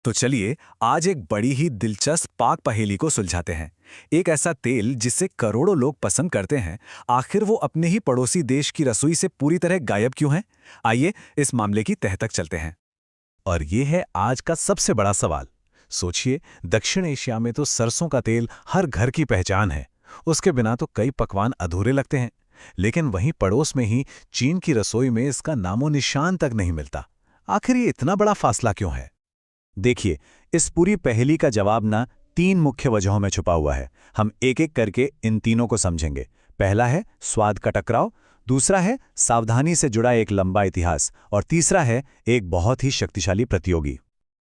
तो चलिए आज एक बड़ी ही दिलचस्प पाक पहेली को सुलझाते हैं। एक ऐसा तेल जिसे करोड़ों लोग पसंद करते हैं, आखिर वो अपने ही पड़ोसी देश की रसोई से पूरी तरह गायब क्यों है? आइए इस मामले की तह तक चलते हैं। और ये है आज का सबसे बड़ा सवाल। सोचिए, दक्षिण एशिया में तो सरसों का तेल हर घर की पहचान है। उसके बिना तो कई पकवान अधूरे लगते हैं। लेकिन वहीं पड़ोस में ही चीन की रसोई में इसका नामो निशान तक नहीं मिलता। आखिर ये इतना बड़ा फासला क्यों है? देखिए, इस पूरी पहेली का जवाब ना तीन मुख्य वजहों में छुपा हुआ है। हम एक-एक करके इन तीनों को समझेंगे। पहला है स्वाद का टकराव, दूसरा है सावधानी से जुड़ा एक लंबा इतिहास और तीसरा है एक बहुत ही शक्तिशाली प्रतियोगी।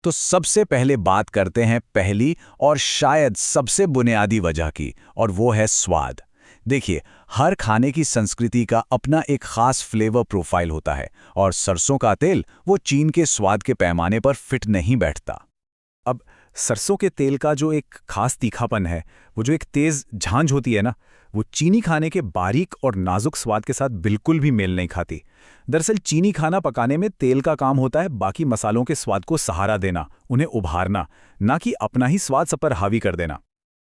तो सबसे पहले बात करते हैं पहली और शायद सबसे बुनियादी वजह की, और वो है स्वाद। देखिए, हर खाने की संस्कृति का अपना एक खास फ्लेवर प्रोफाइल होता है, और सरसों का तेल वो चीन के स्वाद के पैमाने पर फिट नहीं बैठता। अब सरसों के तेल का जो एक खास तीखापन है, वो जो एक तेज झांझ होती है ना, वो चीनी खाने के बारीक और नाजुक स्वाद के साथ बिल्कुल भी मेल नहीं खाती। दरअसल चीनी खाना पकाने में तेल का काम होता है बाकी मसालों के स्वाद को सहारा देना, उन्हें उभारना, ना कि अपना ही स्वाद सब पर हावी कर देना।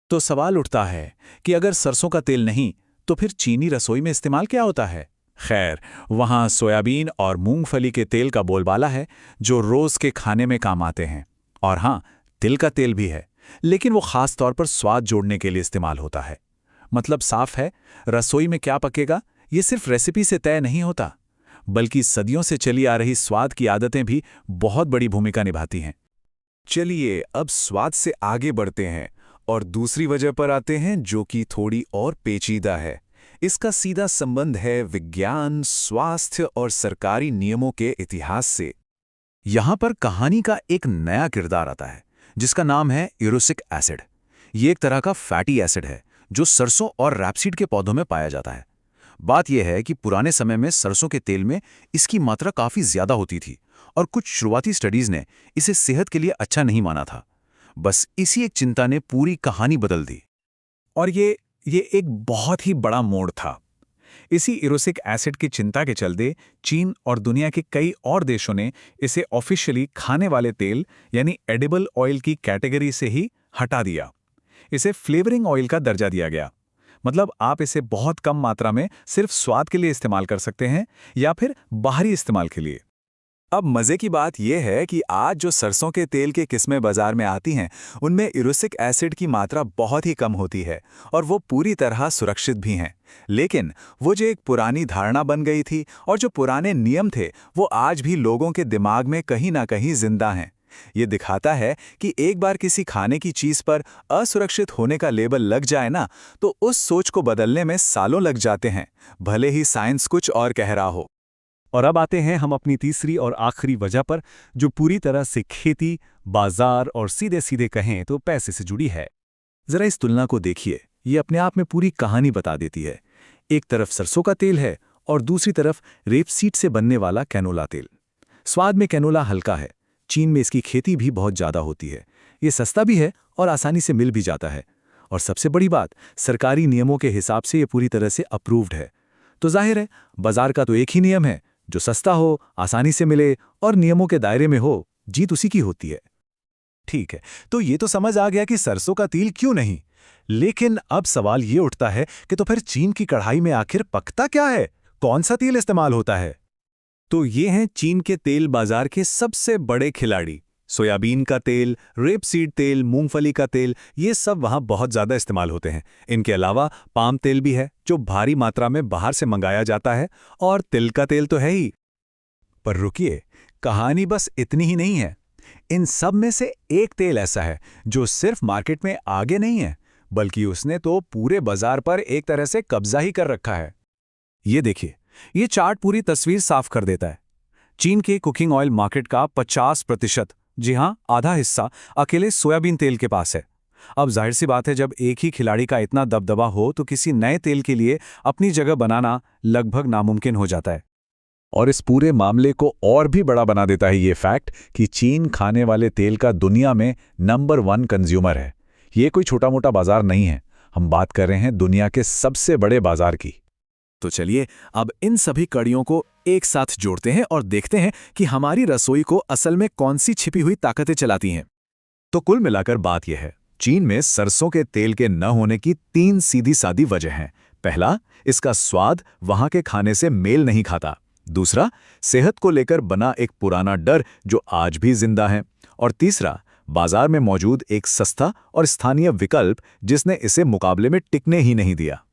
तो सवाल उठता है कि अगर सरसों का तेल नहीं, तो फिर चीनी रसोई में इस्तेमाल क्या होता है? खैर, वहाँ सोयाबीन और मूंगफली के तेल का बोलबाला है, जो रोज के खाने में काम आते हैं। और हाँ, तिल का तेल भी है, लेकिन वो खास तौर पर स्वाद जोड़ने के लिए इस्तेमाल होता है। मतलब साफ है, रसोई में क्या पकेगा, ये सिर्फ रेसिपी से तय नहीं होता, बल्कि सदियों से चली आ रही स्वाद की आदतें भी बहुत बड़ी भूमिका निभाती हैं। चलिए अब स्वाद से आगे बढ़ते हैं और दूसरी वजह पर आते हैं, जो कि थोड़ी और पेचीदा है। इसका सीधा संबंध है विज्ञान, स्वास्थ्य और सरकारी नियमों के इतिहास से। यहाँ पर कहानी का एक नया किरदार आता है, जिसका नाम है यूरोसिक एसिड। ये एक तरह का फैटी एसिड है जो सरसों और रैपसीड के पौधों में पाया जाता है। बात यह है कि पुराने समय में सरसों के तेल में इसकी मात्रा काफी ज्यादा होती थी, और कुछ शुरुआती स्टडीज ने इसे सेहत के लिए अच्छा नहीं माना था। बस इसी एक चिंता ने पूरी कहानी बदल दी। और ये एक बहुत ही बड़ा मोड़ था। इसी इरोसिक एसिड की चिंता के चलते चीन और दुनिया के कई और देशों ने इसे ऑफिशियली खाने वाले तेल यानी एडिबल ऑयल की कैटेगरी से ही हटा दिया। इसे फ्लेवरिंग ऑयल का दर्जा दिया गया। मतलब आप इसे बहुत कम मात्रा में सिर्फ स्वाद के लिए इस्तेमाल कर सकते हैं, या फिर बाहरी इस्तेमाल के लिए। अब मजे की बात यह है कि आज जो सरसों के तेल की किस्में बाजार में आती हैं, उनमें इरोसिक एसिड की मात्रा बहुत ही कम होती है, और वो पूरी तरह सुरक्षित भी हैं। लेकिन वो जो एक पुरानी धारणा बन गई थी और जो पुराने नियम थे, वो आज भी लोगों के दिमाग में कहीं ना कहीं जिंदा हैं। ये दिखाता है कि एक बार किसी खाने की चीज पर असुरक्षित होने का लेबल लग जाए ना, तो उस सोच को बदलने में सालों लग जाते हैं, भले ही साइंस कुछ और कह रहा हो। और अब आते हैं हम अपनी तीसरी और आखिरी वजह पर, जो पूरी तरह से खेती, बाजार और सीधे सीधे कहें तो पैसे से जुड़ी है। जरा इस तुलना को देखिए, ये अपने आप में पूरी कहानी बता देती है। एक तरफ सरसों का तेल है और दूसरी तरफ रेपसीड से बनने वाला कैनोला तेल। स्वाद में कैनोला हल्का है, चीन में इसकी खेती भी बहुत ज्यादा होती है। ये सस्ता भी है और आसानी से मिल भी जाता है। और सबसे बड़ी बात, सरकारी नियमों के हिसाब से ये पूरी तरह से अप्रूव्ड है। तो जाहिर है, बाजार का तो एक ही नियम है, जो सस्ता हो, आसानी से मिले और नियमों के दायरे में हो, जीत उसी की होती है। ठीक है, तो ये तो समझ आ गया कि सरसों का तेल क्यों नहीं। लेकिन अब सवाल ये उठता है कि तो फिर चीन की कढ़ाई में आखिर पकता क्या है? कौन सा तेल इस्तेमाल होता है? तो ये हैं चीन के तेल बाजार के सबसे बड़े खिलाड़ी। सोयाबीन का तेल, रेपसीड तेल, मूंगफली का तेल, ये सब वहां बहुत ज्यादा इस्तेमाल होते हैं। इनके अलावा पाम तेल भी है, जो भारी मात्रा में बाहर से मंगाया जाता है, और तिल का तेल तो है ही। पर रुकिए, कहानी बस इतनी ही नहीं है। इन सब में से एक तेल ऐसा है जो सिर्फ मार्केट में आगे नहीं है, बल्कि उसने तो पूरे बाजार पर एक तरह से कब्जा ही कर रखा है। ये देखिए, ये चार्ट पूरी तस्वीर साफ कर देता है। चीन के कुकिंग ऑयल मार्केट का 50%, जी हां, आधा हिस्सा अकेले सोयाबीन तेल के पास है। अब जाहिर सी बात है, जब एक ही खिलाड़ी का इतना दबदबा हो तो किसी नए तेल के लिए अपनी जगह बनाना लगभग नामुमकिन हो जाता है। और इस पूरे मामले को और भी बड़ा बना देता है ये फैक्ट कि चीन खाने वाले तेल का दुनिया में नंबर 1 कंज्यूमर है। ये कोई छोटा मोटा बाजार नहीं है, हम बात कर रहे हैं दुनिया के सबसे बड़े बाजार की। तो चलिए अब इन सभी कड़ियों को एक साथ जोड़ते हैं और देखते हैं कि हमारी रसोई को असल में कौन सी छिपी हुई ताकतें चलाती हैं। तो कुल मिलाकर बात यह है, चीन में सरसों के तेल के न होने की 3 सीधी सादी वजह हैं। पहला, इसका स्वाद वहां के खाने से मेल नहीं खाता। दूसरा, सेहत को लेकर बना एक पुराना डर जो आज भी जिंदा है। और तीसरा, बाजार में मौजूद एक सस्ता और स्थानीय विकल्प जिसने इसे मुकाबले में टिकने ही नहीं दिया।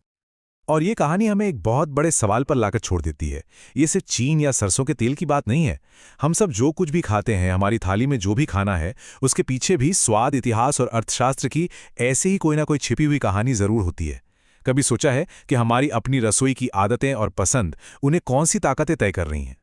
और ये कहानी हमें एक बहुत बड़े सवाल पर लाकर छोड़ देती है। ये सिर्फ चीन या सरसों के तेल की बात नहीं है। हम सब जो कुछ भी खाते हैं, हमारी थाली में जो भी खाना है, उसके पीछे भी स्वाद, इतिहास और अर्थशास्त्र की ऐसे ही कोई ना कोई छिपी हुई कहानी जरूर होती है। कभी सोचा है कि हमारी अपनी रसोई की आदतें और पसंद उन्हें कौन सी ताकतें तय कर रही हैं?